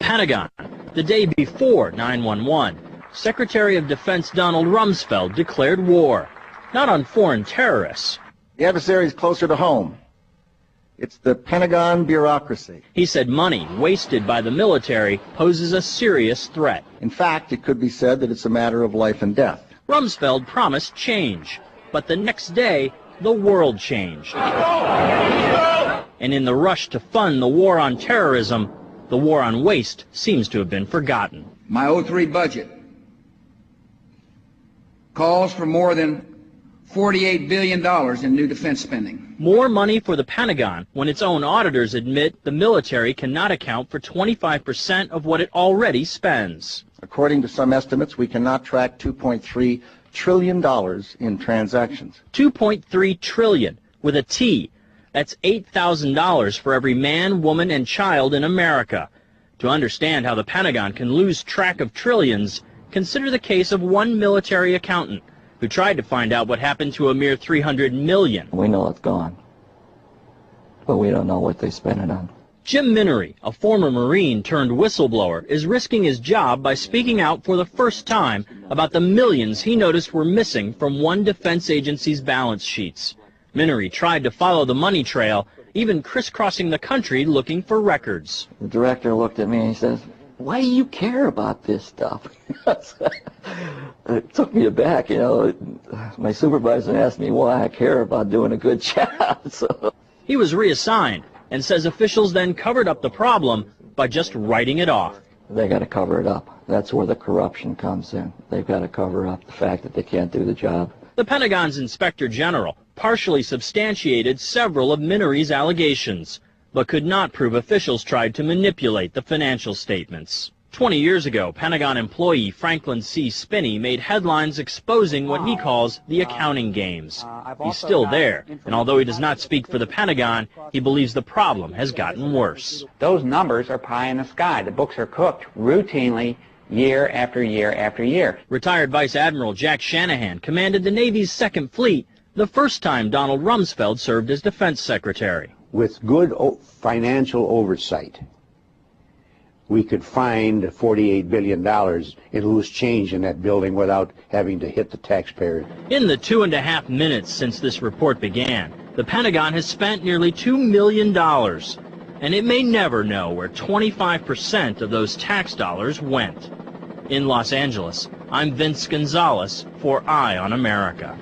Pentagon. The day before 9/11, Secretary of Defense Donald Rumsfeld declared war, not on foreign terrorists. The adversary is closer to home. It's the Pentagon bureaucracy. He said money wasted by the military poses a serious threat. In fact, it could be said that it's a matter of life and death. Rumsfeld promised change, but the next day, the world changed. And in the rush to fund the war on terrorism, the war on waste seems to have been forgotten. My '03 budget calls for more than $48 billion in new defense spending. More money for the Pentagon when its own auditors admit the military cannot account for 25% of what it already spends. According to some estimates, we cannot track $2.3 trillion in transactions. $2.3 trillion with a T. That's $8,000 for every man, woman, and child in America. To understand how the Pentagon can lose track of trillions, consider the case of one military accountant who tried to find out what happened to a mere $300 million. We know it's gone, but we don't know what they spent it on. Jim Minery, a former Marine turned whistleblower, is risking his job by speaking out for the first time about the millions he noticed were missing from one defense agency's balance sheets. Minery tried to follow the money trail, even crisscrossing the country looking for records. The director looked at me and he says, "Why do you care about this stuff?" It took me aback, you know. My supervisor asked me why I care about doing a good job. So he was reassigned and says officials then covered up the problem by just writing it off. They got to cover it up. That's where the corruption comes in. They've got to cover up the fact that they can't do the job. The Pentagon's Inspector General partially substantiated several of Minery's allegations, but could not prove officials tried to manipulate the financial statements. 20 years ago, Pentagon employee Franklin C. Spinney made headlines exposing what he calls the accounting games. He's still there, and although he does not speak for the Pentagon, he believes the problem has gotten worse. Those numbers are pie in the sky. The books are cooked routinely year after year after year. Retired Vice Admiral Jack Shanahan commanded the Navy's Second Fleet the first time Donald Rumsfeld served as Defense Secretary. With good financial oversight, we could find $48 billion in loose change in that building without having to hit the taxpayer. In the 2.5 minutes since this report began, the Pentagon has spent nearly $2 million, and it may never know where 25% of those tax dollars went. In Los Angeles, I'm Vince Gonzalez for Eye on America.